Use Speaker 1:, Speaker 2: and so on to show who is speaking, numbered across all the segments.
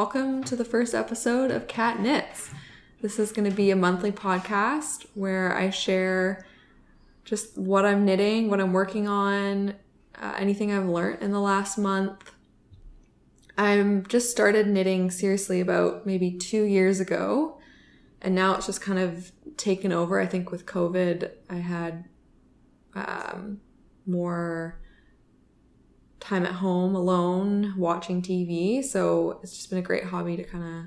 Speaker 1: welcome to the first episode of Katknits. This is going to be a monthly podcast where I share just what I'm knitting, what I'm working on, anything I've learned in the last month. I've just started knitting seriously about maybe 2 years ago, and now it's just kind of taken over. I think with COVID, I had more time at home alone watching TV, so it's just been a great hobby to kind of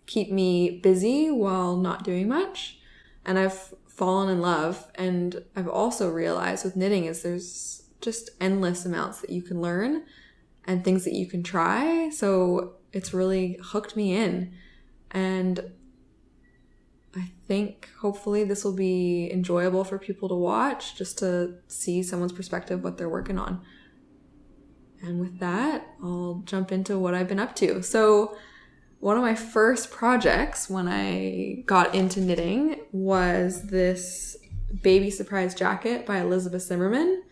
Speaker 1: keep me busy while not doing much. And I've fallen in love, and I've also realized with knitting is there's just endless amounts that you can learn and things that you can try, so it's really hooked me in. And I think hopefully this will be enjoyable for people to watch, just to see someone's perspective, what they're working on. And with that, I'll jump into what I've been up to. So one of my first projects when I got into knitting was this baby surprise jacket by Elizabeth Zimmermann.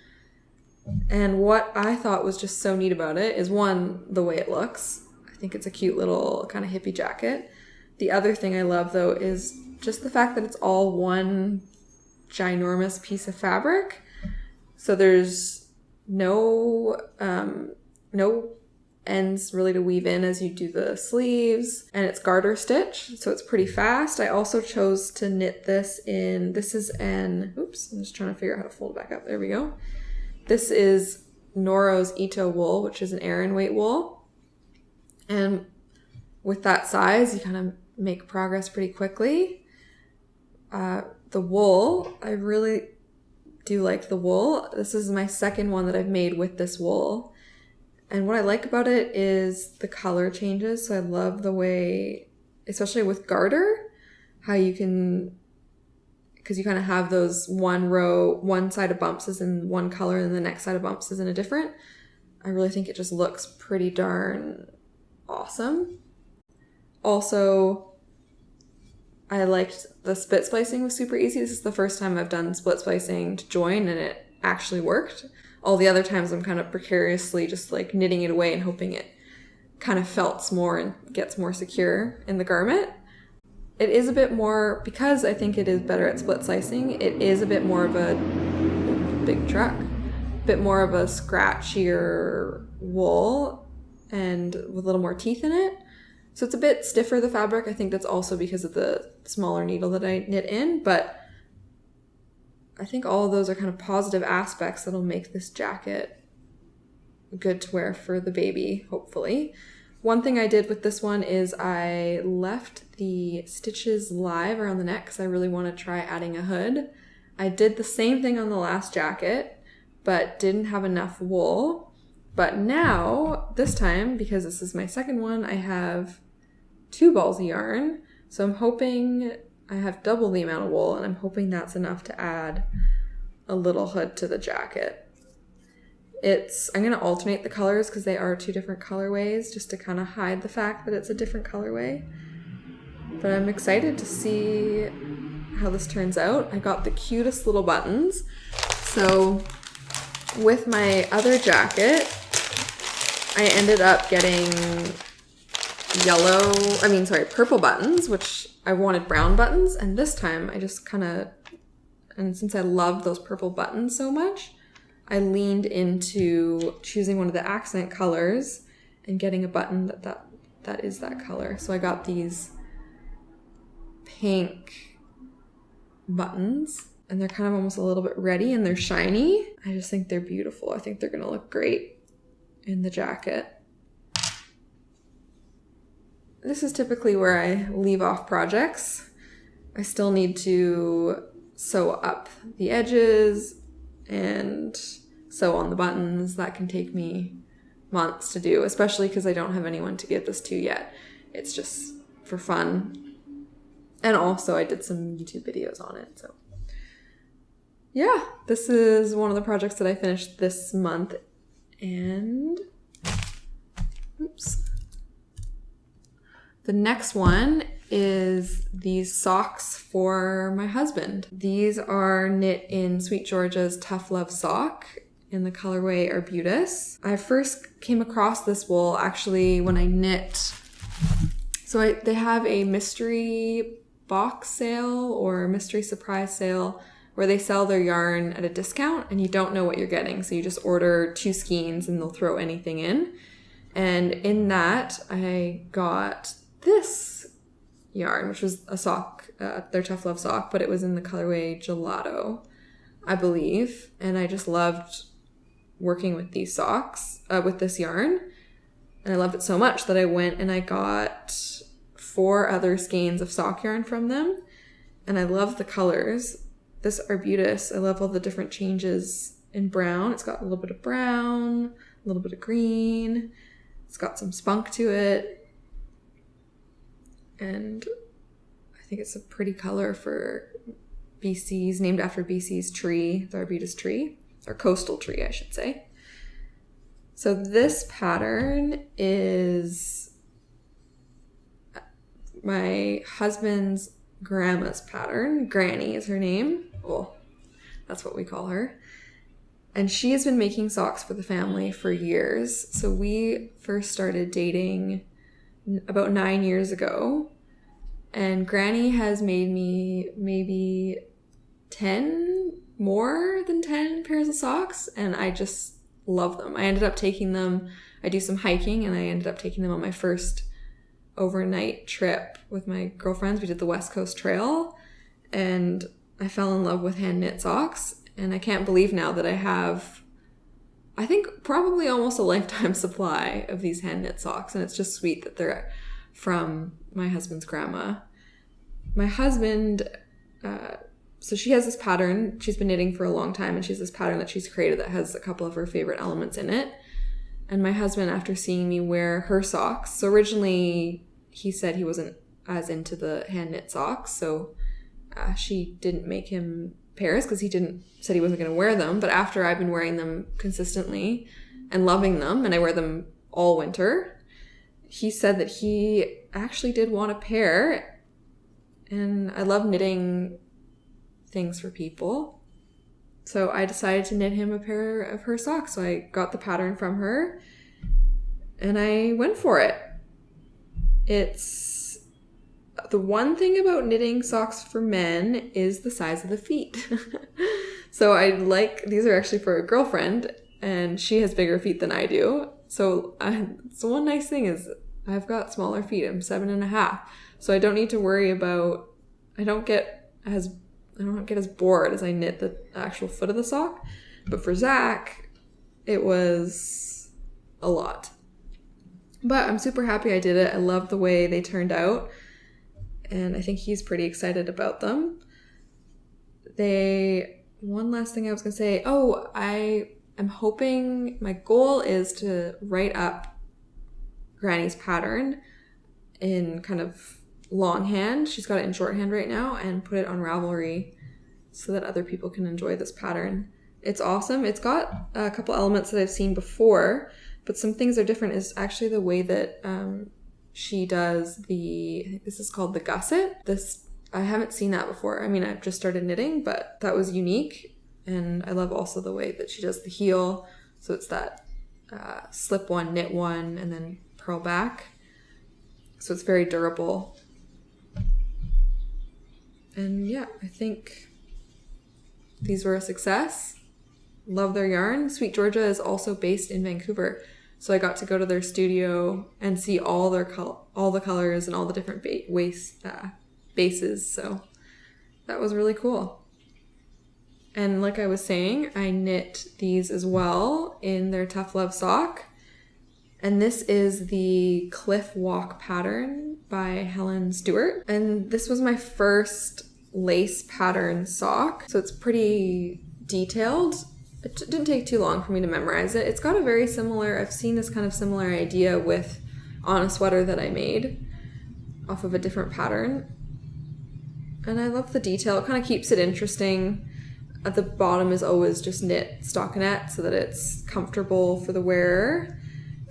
Speaker 1: And what I thought was just so neat about it is, one, the way it looks. I think it's a cute little kind of hippie jacket. The other thing I love, though, is just the fact that it's all one ginormous piece of fabric. So there's no ends really to weave in as you do the sleeves, and it's garter stitch, so it's pretty fast. I also chose to knit this in, I'm just trying to figure out how to fold it back up. There we go. This is Noro's Ito wool, which is an Aran weight wool. And with that size, you kind of make progress pretty quickly. The wool, I really do like the wool. This is my second one that I've made with this wool. And what I like about it is the color changes. So I love the way, especially with garter, how you can, because you kind of have those one row, one side of bumps is in one color and the next side of bumps is in a different. I really think it just looks pretty darn awesome. Also, I liked the split splicing was super easy. This is the first time I've done split splicing to join, and it actually worked. All the other times I'm kind of precariously just like knitting it away and hoping it kind of felts more and gets more secure in the garment. It is a bit more, because I think it is better at split slicing, it is a bit more of a bit more of a scratchier wool and with a little more teeth in it. So it's a bit stiffer, the fabric. I think that's also because of the smaller needle that I knit in, but I think all of those are kind of positive aspects that'll make this jacket good to wear for the baby, hopefully. One thing I did with this one is I left the stitches live around the neck because I really want to try adding a hood. I did the same thing on the last jacket, but didn't have enough wool. But now, this time, because this is my second one, I have 2 balls of yarn. So I'm hoping I have double the amount of wool, and I'm hoping that's enough to add a little hood to the jacket. I'm going to alternate the colors because they are 2 different colorways, just to kind of hide the fact that it's a different colorway. But I'm excited to see how this turns out. I got the cutest little buttons. So with my other jacket, I ended up getting purple buttons, which I wanted brown buttons. And this time I just and since I loved those purple buttons so much, I leaned into choosing one of the accent colors and getting a button that is that color. So I got these pink buttons, and they're kind of almost a little bit reddy, and they're shiny. I just think they're beautiful. I think they're going to look great in the jacket. This is typically where I leave off projects. I still need to sew up the edges and sew on the buttons. That can take me months to do, especially because I don't have anyone to give this to yet. It's just for fun. And also I did some YouTube videos on it, so yeah, this is one of the projects that I finished this month. And the next one is these socks for my husband. These are knit in Sweet Georgia's Tough Love sock in the colorway Arbutus. I first came across this wool actually when I knit So they have a mystery box sale or mystery surprise sale where they sell their yarn at a discount and you don't know what you're getting. So you just order 2 skeins and they'll throw anything in. And in that, I got this yarn, which was a sock, their Tough Love sock, but it was in the colorway Gelato, I believe. And I just loved working with these socks, with this yarn. And I loved it so much that I went and I got 4 other skeins of sock yarn from them. And I love the colors. This Arbutus, I love all the different changes in brown. It's got a little bit of brown, a little bit of green. It's got some spunk to it. And I think it's a pretty color for BC's, named after BC's tree, the Arbutus tree, or coastal tree, I should say. So this pattern is my husband's grandma's pattern. Granny is her name. Well, that's what we call her. And she has been making socks for the family for years. So we first started dating about 9 years ago. And Granny has made me maybe 10, more than 10 pairs of socks. And I just love them. I ended up taking them, I do some hiking, and I ended up taking them on my first overnight trip with my girlfriends. We did the West Coast Trail, and I fell in love with hand knit socks. And I can't believe now that I have, I think, probably almost a lifetime supply of these hand knit socks. And it's just sweet that they're from my husband's grandma. My husband, so she has this pattern. She's been knitting for a long time, and she has this pattern that she's created that has a couple of her favorite elements in it. And my husband, after seeing me wear her socks, so originally he said he wasn't as into the hand knit socks, so she didn't make him pairs because said he wasn't going to wear them. But after I've been wearing them consistently and loving them, and I wear them all winter, he said that he actually did want a pair. And I love knitting things for people. So I decided to knit him a pair of her socks. So I got the pattern from her and I went for it. It's the one thing about knitting socks for men is the size of the feet. So these are actually for a girlfriend, and she has bigger feet than I do. So one nice thing is I've got smaller feet. I'm 7.5. So I don't need to worry about, I don't get as bored as I knit the actual foot of the sock. But for Zach, it was a lot. But I'm super happy I did it. I love the way they turned out. And I think he's pretty excited about them. One last thing I was going to say. Oh, I am hoping, my goal is to write up Granny's pattern in kind of longhand. She's got it in shorthand right now, and put it on Ravelry so that other people can enjoy this pattern. It's awesome. It's got a couple elements that I've seen before, but some things are different is actually the way that she does I think this is called the gusset. I haven't seen that before. I mean, I've just started knitting, but that was unique. And I love also the way that she does the heel. So it's that slip one, knit one, and then purl back. So it's very durable. And yeah, I think these were a success. Love their yarn. Sweet Georgia is also based in Vancouver. So I got to go to their studio and see all the colors and all the different bases. So that was really cool. And like I was saying, I knit these as well in their Tough Love sock. And this is the Cliff Walk pattern by Helen Stewart. And this was my first lace pattern sock. So it's pretty detailed. It didn't take too long for me to memorize it. It's got a very similar, I've seen this kind of similar idea on a sweater that I made off of a different pattern. And I love the detail. It kind of keeps it interesting. At the bottom is always just knit stockinette so that it's comfortable for the wearer.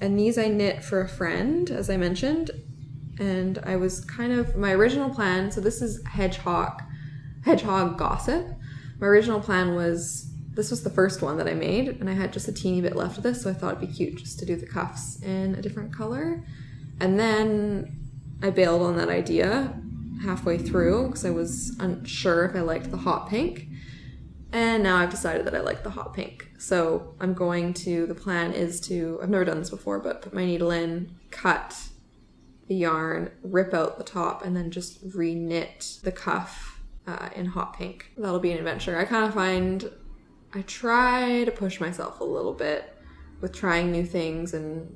Speaker 1: And these I knit for a friend, as I mentioned. And I was my original plan, so this is Hedgehog Gossip. My original plan was, this was the first one that I made, and I had just a teeny bit left of this, so I thought it'd be cute just to do the cuffs in a different color. And then I bailed on that idea halfway through because I was unsure if I liked the hot pink. And now I've decided that I like the hot pink. So the plan is to, I've never done this before, but put my needle in, cut the yarn, rip out the top, and then just re-knit the cuff in hot pink. That'll be an adventure. I kind of find I try to push myself a little bit with trying new things, and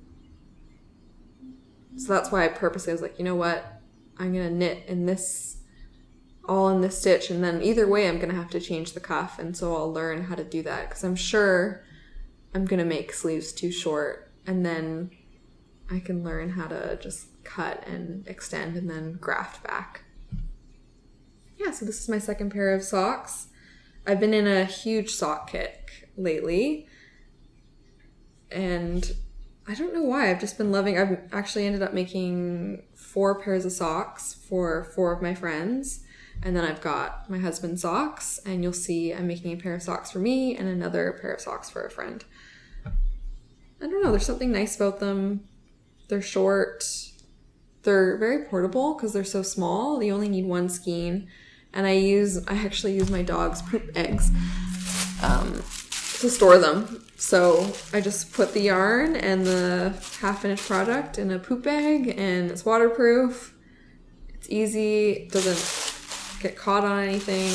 Speaker 1: so that's why I purposely was like, you know what, I'm gonna knit in this stitch, and then either way I'm gonna have to change the cuff, and so I'll learn how to do that because I'm sure I'm gonna make sleeves too short, and then I can learn how to just cut and extend and then graft back. Yeah, so this is my second pair of socks. I've been in a huge sock kick lately, and I don't know why. I've just been loving. I've actually ended up making 4 pairs of socks for 4 of my friends, and then I've got my husband's socks, and you'll see I'm making a pair of socks for me and another pair of socks for a friend. I don't know, there's something nice about them. They're short. They're very portable because they're so small. You only need 1 skein. And I actually use my dog's poop eggs to store them. So I just put the yarn and the half-finished product in a poop bag, and it's waterproof. It's easy. It doesn't get caught on anything.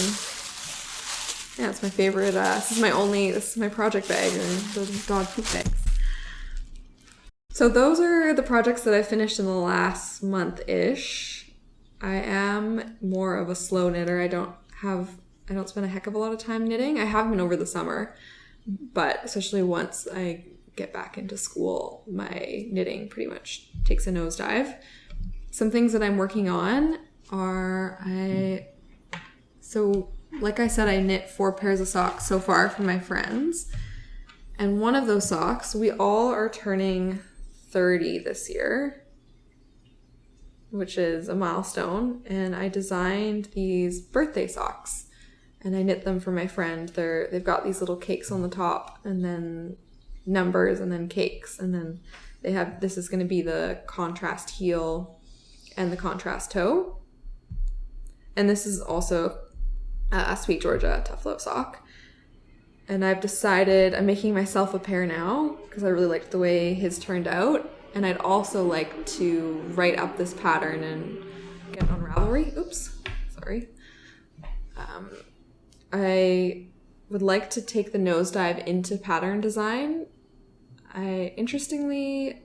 Speaker 1: Yeah, it's my favorite. This is my project bag, the dog poop bags. So those are the projects that I finished in the last month-ish. I am more of a slow knitter. I don't spend a heck of a lot of time knitting. I have been over the summer, but especially once I get back into school, my knitting pretty much takes a nosedive. Some things that I'm working on are, like I said, I knit 4 pairs of socks so far for my friends. And one of those socks, we all are turning 30 this year, which is a milestone, and I designed these birthday socks, and I knit them for my friend. They've got these little cakes on the top, and then numbers, and then cakes, and then this is going to be the contrast heel and the contrast toe, and this is also a Sweet Georgia Tough Love sock. And I've decided I'm making myself a pair now because I really liked the way his turned out. And I'd also like to write up this pattern and get on Ravelry. Oops, sorry. I would like to take the nosedive into pattern design. Interestingly,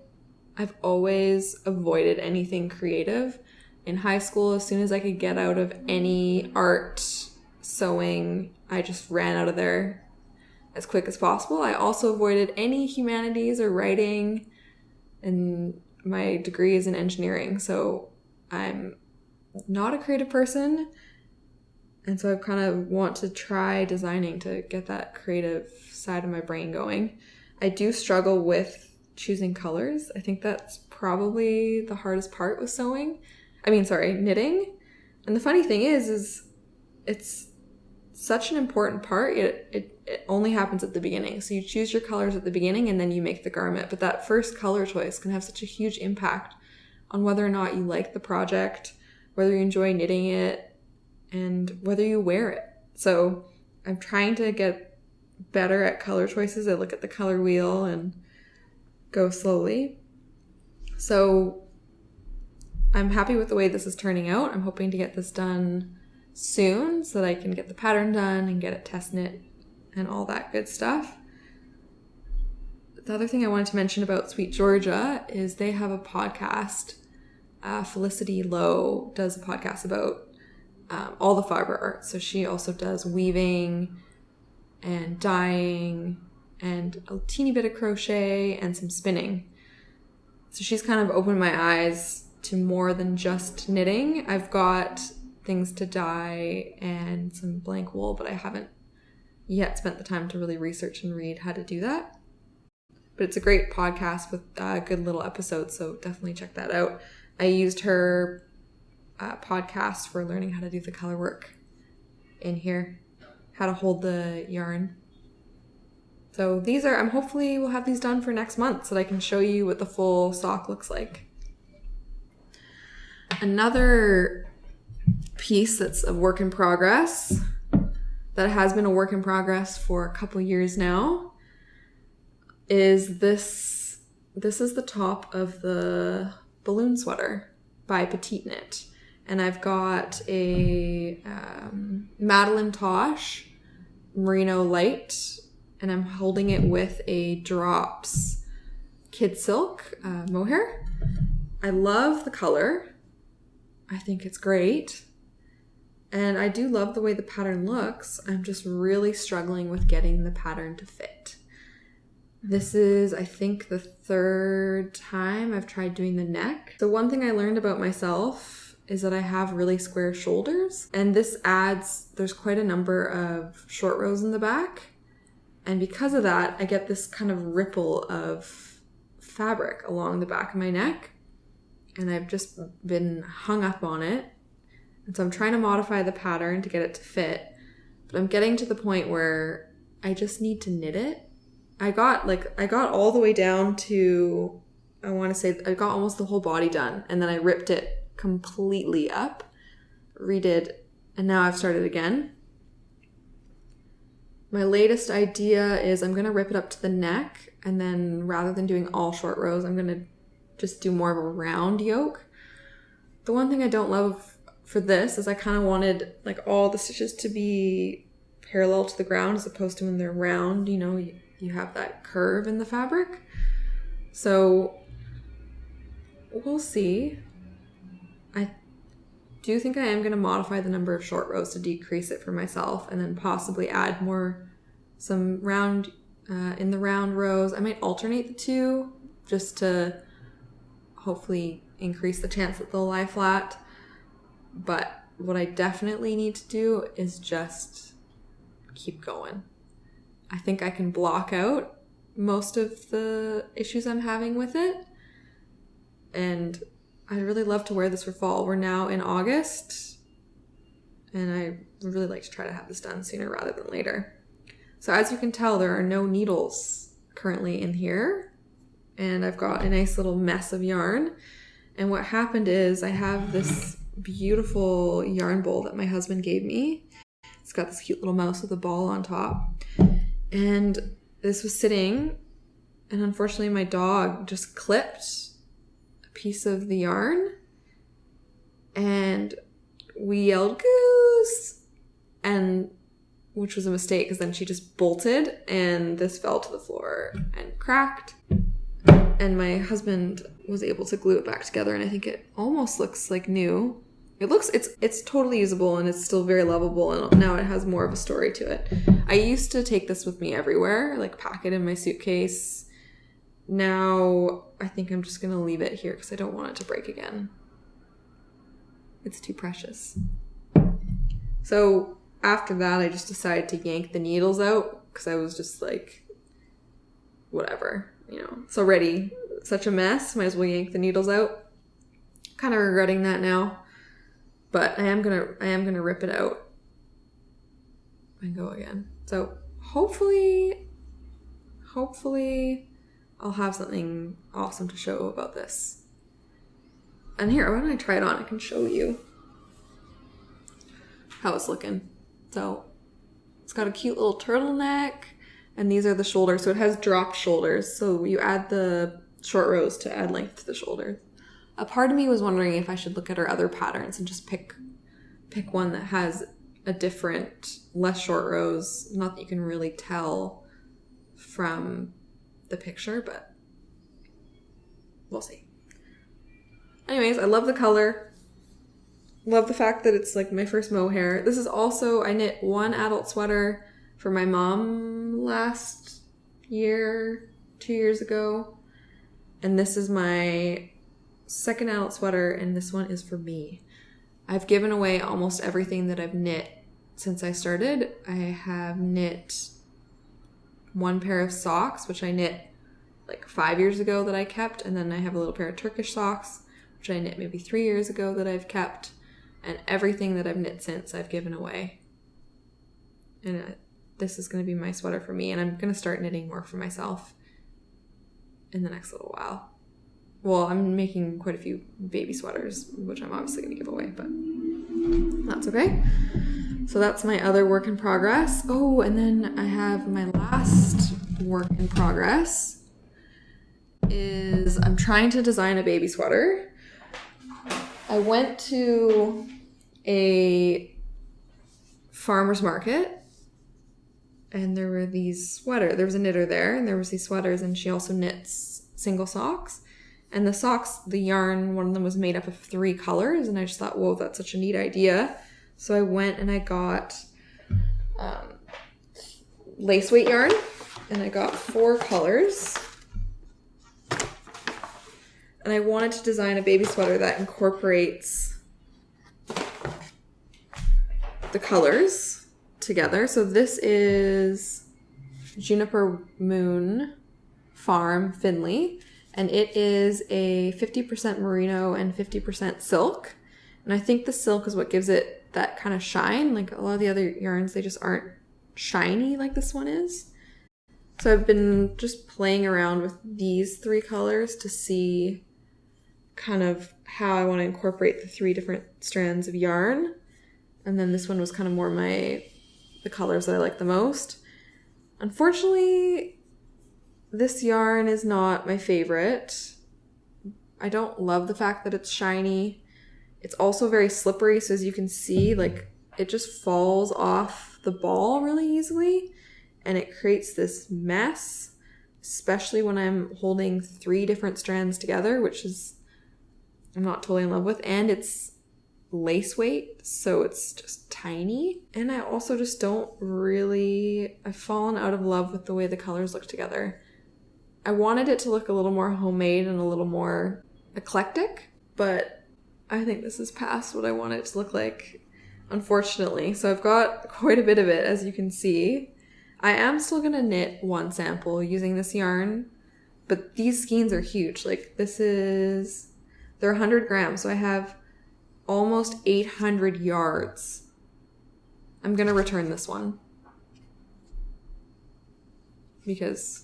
Speaker 1: I've always avoided anything creative. In high school, as soon as I could get out of any art, sewing, I just ran out of there as quick as possible. I also avoided any humanities or writing, and my degree is in engineering, so I'm not a creative person, and so I kind of want to try designing to get that creative side of my brain going. I do struggle with choosing colors. I think that's probably the hardest part with knitting. And the funny thing is it's such an important part. It only happens at the beginning. So you choose your colors at the beginning and then you make the garment. But that first color choice can have such a huge impact on whether or not you like the project, whether you enjoy knitting it, and whether you wear it. So I'm trying to get better at color choices. I look at the color wheel and go slowly. So I'm happy with the way this is turning out. I'm hoping to get this done soon so that I can get the pattern done and get it test knit and all that good stuff. The other thing I wanted to mention about Sweet Georgia is they have a podcast. Felicity Lowe does a podcast about all the fiber art. So she also does weaving and dyeing and a teeny bit of crochet and some spinning. So she's kind of opened my eyes to more than just knitting. I've got things to dye and some blank wool, but I haven't yet spent the time to really research and read how to do that. But it's a great podcast with good little episodes, so definitely check that out. I used her podcast for learning how to do the color work in here, how to hold the yarn. So hopefully we'll have these done for next month so that I can show you what the full sock looks like. Another piece that's a work in progress, that has been a work in progress for a couple years now, is this. This is the top of the balloon sweater by Petite knit. And I've got a Madeline Tosh merino light, and I'm holding it with a Drops kid silk mohair. I love the color. I think it's great. And I do love the way the pattern looks. I'm just really struggling with getting the pattern to fit. This is, I think, the third time I've tried doing the neck. So one thing I learned about myself is that I have really square shoulders, and this adds, there's quite a number of short rows in the back. And because of that, I get this kind of ripple of fabric along the back of my neck, and I've just been hung up on it. And so I'm trying to modify the pattern to get it to fit, but I'm getting to the point where I just need to knit it. I got all the way down to, I want to say I got almost the whole body done, and then I ripped it completely up, redid, and now I've started again. My latest idea is I'm going to rip it up to the neck, and then rather than doing all short rows, I'm going to just do more of a round yoke. The one thing I don't love for this is I kind of wanted like all the stitches to be parallel to the ground, as opposed to when they're round, you know, you have that curve in the fabric. So we'll see. I do think I am going to modify the number of short rows to decrease it for myself, and then possibly add some round in the round rows. I might alternate the two just to hopefully increase the chance that they'll lie flat. But what I definitely need to do is just keep going. I think I can block out most of the issues I'm having with it. And I'd really love to wear this for fall. We're now in August, and I would really like to try to have this done sooner rather than later. So as you can tell, there are no needles currently in here, and I've got a nice little mess of yarn. And what happened is I have this beautiful yarn bowl that my husband gave me. It's got this cute little mouse with a ball on top. And this was sitting, and unfortunately my dog just clipped a piece of the yarn, and we yelled goose, and which was a mistake, because then she just bolted and this fell to the floor and cracked. And my husband was able to glue it back together, and I think it almost looks like new. It's totally usable, and it's still very lovable, and now it has more of a story to it. I used to take this with me everywhere, like pack it in my suitcase. Now I think I'm just gonna leave it here because I don't want it to break again. It's too precious. So after that, I just decided to yank the needles out because I was just like, whatever, you know, it's already such a mess, might as well yank the needles out. Kind of regretting that now. But I am gonna rip it out and go again. So hopefully I'll have something awesome to show about this. And here, why don't I try it on? I can show you how it's looking. So it's got a cute little turtleneck, and these are the shoulders. So it has dropped shoulders. So you add the short rows to add length to the shoulders. A part of me was wondering if I should look at our other patterns and just pick one that has a different, less short rows. Not that you can really tell from the picture, but we'll see. Anyways, I love the color. Love the fact that it's like my first mohair. This is also, I knit one adult sweater for my mom last year, 2 years ago. And this is my second adult sweater, and this one is for me. I've given away almost everything that I've knit since I started. I have knit one pair of socks, which I knit like 5 years ago that I kept, and then I have a little pair of Turkish socks, which I knit maybe 3 years ago that I've kept, and everything that I've knit since I've given away. And this is going to be my sweater for me, and I'm going to start knitting more for myself in the next little while. well, I'm making quite a few baby sweaters, which I'm obviously going to give away, but that's okay. So that's my other work in progress. Oh, and then I have my last work in progress is I'm trying to design a baby sweater. I went to a farmer's market and there were these sweaters. There was a knitter there and there was these sweaters, and she also knits single socks. And the socks, the yarn, one of them was made up of 3 colors, and I just thought, whoa, that's such a neat idea. So I went and I got lace weight yarn, and I got 4 colors. And I wanted to design a baby sweater that incorporates the colors together. So this is Juniper Moon Farm Finley, and it is a 50% merino and 50% silk. And I think the silk is what gives it that kind of shine. Like a lot of the other yarns, they just aren't shiny like this one is. So I've been just playing around with these 3 colors to see kind of how I want to incorporate the 3 different strands of yarn. And then this one was kind of more the colors that I like the most. Unfortunately, this yarn is not my favorite. I don't love the fact that it's shiny. It's also very slippery, so as you can see, like it just falls off the ball really easily, and it creates this mess, especially when I'm holding 3 different strands together, which is I'm not totally in love with, and it's lace weight, so it's just tiny. And I also just don't really, I've fallen out of love with the way the colors look together. I wanted it to look a little more homemade and a little more eclectic, but I think this is past what I want it to look like, unfortunately. So I've got quite a bit of it, as you can see. I am still going to knit 1 sample using this yarn, but these skeins are huge. Like they're 100 grams, so I have almost 800 yards. I'm going to return this one because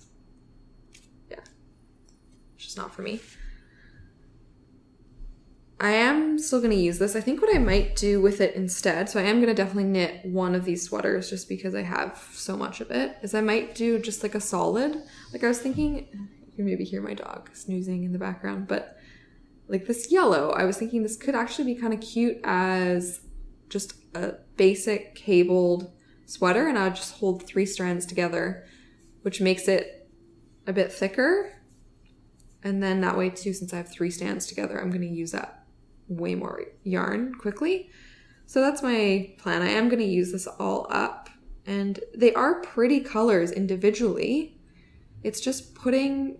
Speaker 1: just not for me. I am still going to use this. I think what I might do with it instead, so I am going to definitely knit one of these sweaters just because I have so much of it, is I might do just like a solid. Like I was thinking, you can maybe hear my dog snoozing in the background, but like this yellow, I was thinking this could actually be kind of cute as just a basic cabled sweater, and I would just hold 3 strands together, which makes it a bit thicker. And then that way too, since I have 3 strands together, I'm going to use up way more yarn quickly. So that's my plan. I am going to use this all up, and they are pretty colors individually. It's just putting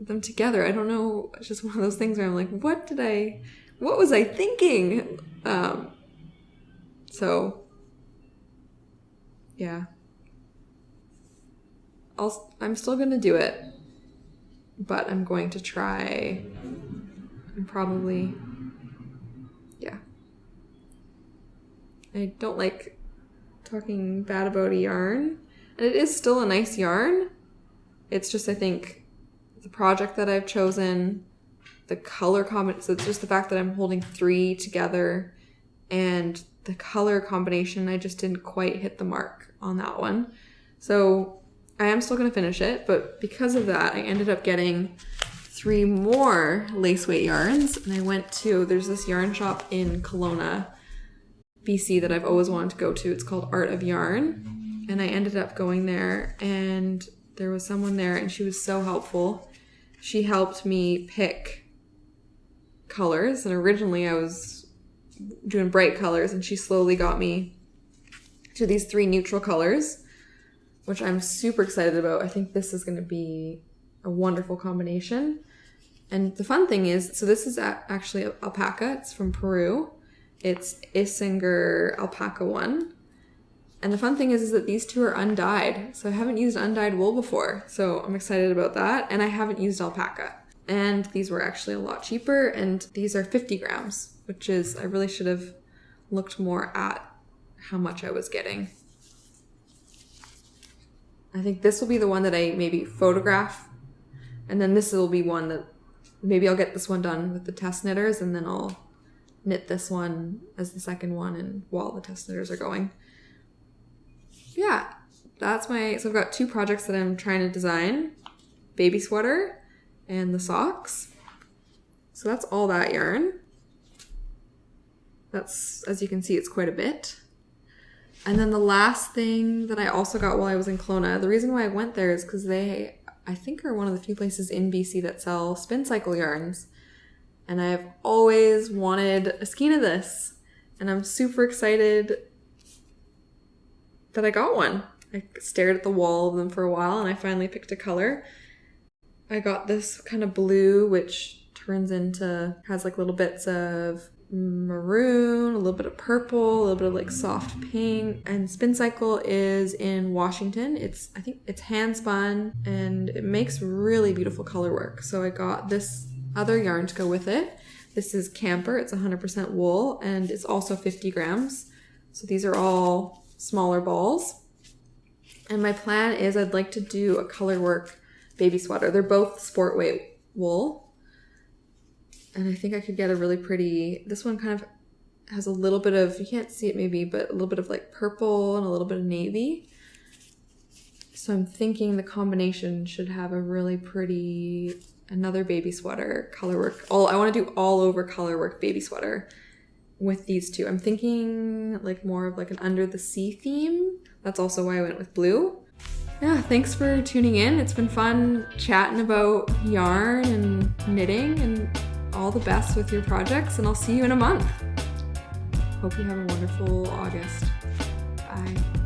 Speaker 1: them together. I don't know. It's just one of those things where I'm like, what was I thinking? So yeah, I'm still going to do it. But I'm going to try and probably, yeah. I don't like talking bad about a yarn. And it is still a nice yarn. It's just, I think, the project that I've chosen, the color combination, so it's just the fact that I'm holding 3 together, and the color combination, I just didn't quite hit the mark on that one. So I am still going to finish it, but because of that, I ended up getting 3 more lace weight yarns. And I went to, there's this yarn shop in Kelowna, BC that I've always wanted to go to. It's called Art of Yarn. And I ended up going there, and there was someone there, and she was so helpful. She helped me pick colors. And originally I was doing bright colors, and she slowly got me to these 3 neutral colors, which I'm super excited about. I think this is going to be a wonderful combination. And the fun thing is, so this is actually alpaca. It's from Peru. It's Isinger Alpaca 1. And the fun thing is that these 2 are undyed. So I haven't used undyed wool before. So I'm excited about that. And I haven't used alpaca. And these were actually a lot cheaper. And these are 50 grams, which is, I really should have looked more at how much I was getting. I think this will be the one that I maybe photograph, and then this will be one that maybe I'll get this one done with the test knitters, and then I'll knit this one as the second one and while the test knitters are going. Yeah, that's so I've got 2 projects that I'm trying to design. Baby sweater and the socks. So that's all that yarn. That's, as you can see, it's quite a bit. And then the last thing that I also got while I was in Kelowna, the reason why I went there is because they, I think, are one of the few places in BC that sell spincycle yarns. And I've always wanted a skein of this. And I'm super excited that I got one. I stared at the wall of them for a while and I finally picked a color. I got this kind of blue, which has like little bits of maroon, a little bit of purple, a little bit of like soft pink. And spincycle is in Washington. I think it's hand spun and it makes really beautiful color work. So I got this other yarn to go with it. This is Camper. It's 100% wool and it's also 50 grams. So these are all smaller balls. And my plan is I'd like to do a color work baby sweater. They're both sport weight wool. And I think I could get a really pretty, this one kind of has a little bit of, you can't see it maybe, but a little bit of like purple and a little bit of navy. So I'm thinking the combination should have a really pretty, another baby sweater color work. I want to do all over color work baby sweater with these 2. I'm thinking like more of like an under the sea theme. That's also why I went with blue. Yeah, thanks for tuning in. It's been fun chatting about yarn and knitting, and all the best with your projects, and I'll see you in a month. Hope you have a wonderful August. Bye.